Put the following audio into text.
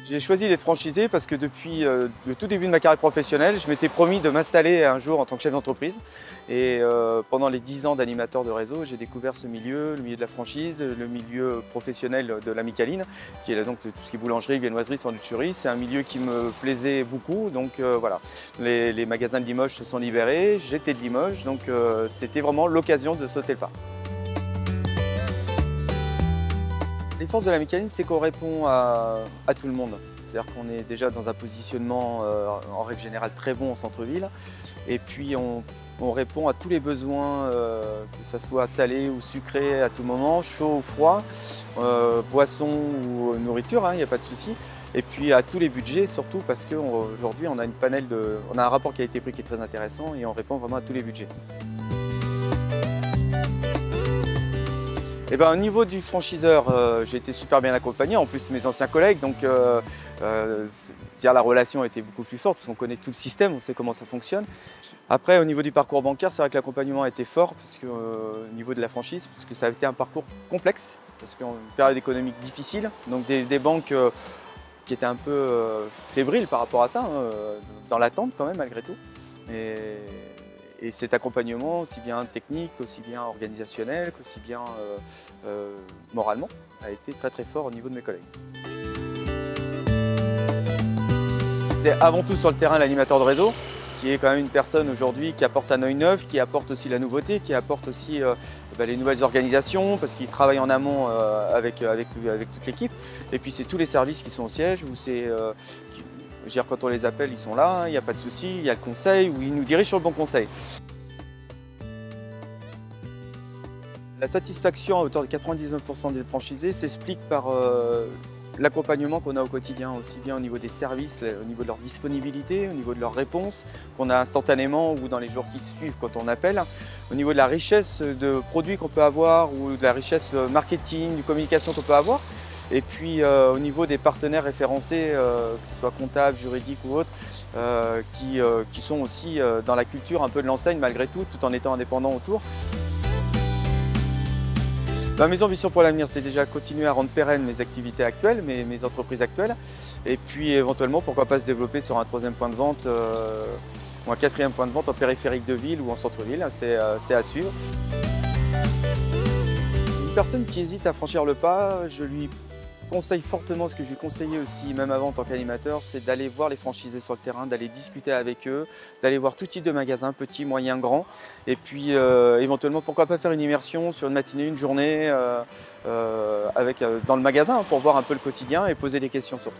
J'ai choisi d'être franchisé parce que depuis le tout début de ma carrière professionnelle, je m'étais promis de m'installer un jour en tant que chef d'entreprise. Et pendant les 10 ans d'animateur de réseau, j'ai découvert ce milieu, le milieu de la franchise, le milieu professionnel de la Micaline, qui est là donc tout ce qui est boulangerie, viennoiserie, sandwicherie. C'est un milieu qui me plaisait beaucoup. Donc voilà, les magasins de Limoges se sont libérés, j'étais de Limoges, donc c'était vraiment l'occasion de sauter le pas. Les forces de la Micaline, c'est qu'on répond à tout le monde. C'est-à-dire qu'on est déjà dans un positionnement en règle générale très bon en centre-ville. Et puis on répond à tous les besoins, que ce soit salé ou sucré à tout moment, chaud ou froid, boisson ou nourriture, il n'y a pas de souci. Et puis à tous les budgets surtout parce qu'aujourd'hui on a on a un rapport qualité-prix qui est très intéressant et on répond vraiment à tous les budgets. Au niveau du franchiseur, j'ai été super bien accompagné, en plus mes anciens collègues, donc la relation a été beaucoup plus forte, parce qu'on connaît tout le système, on sait comment ça fonctionne. Après, au niveau du parcours bancaire, c'est vrai que l'accompagnement a été fort, parce que, au niveau de la franchise, parce que ça a été un parcours complexe, parce qu'une période économique difficile, donc des banques qui étaient un peu fébriles par rapport à ça, dans l'attente quand même malgré tout. Et cet accompagnement, aussi bien technique, aussi bien organisationnel, qu'aussi bien moralement, a été très très fort au niveau de mes collègues. C'est avant tout sur le terrain l'animateur de réseau, qui est quand même une personne aujourd'hui qui apporte un œil neuf, qui apporte aussi la nouveauté, qui apporte aussi les nouvelles organisations, parce qu'il travaille en amont avec toute l'équipe. Et puis c'est tous les services qui sont au siège, où quand on les appelle, ils sont là, il n'y a pas de souci, il y a le conseil, où ils nous dirigent sur le bon conseil. La satisfaction à hauteur de 99% des franchisés s'explique par l'accompagnement qu'on a au quotidien, aussi bien au niveau des services, au niveau de leur disponibilité, au niveau de leurs réponses, qu'on a instantanément ou dans les jours qui suivent quand on appelle, au niveau de la richesse de produits qu'on peut avoir ou de la richesse marketing, de communication qu'on peut avoir. Et puis au niveau des partenaires référencés, que ce soit comptables, juridiques ou autres, qui sont aussi dans la culture un peu de l'enseigne malgré tout en étant indépendants autour. Mes ambitions pour l'avenir, c'est déjà continuer à rendre pérennes mes activités actuelles, mes entreprises actuelles, et puis éventuellement, pourquoi pas se développer sur un troisième point de vente ou un quatrième point de vente en périphérique de ville ou en centre-ville, c'est à suivre. Une personne qui hésite à franchir le pas, je lui conseille fortement, ce que je lui conseillais aussi même avant en tant qu'animateur, c'est d'aller voir les franchisés sur le terrain, d'aller discuter avec eux, d'aller voir tout type de magasins, petits, moyens, grands, et puis éventuellement pourquoi pas faire une immersion sur une matinée, une journée dans le magasin pour voir un peu le quotidien et poser des questions surtout.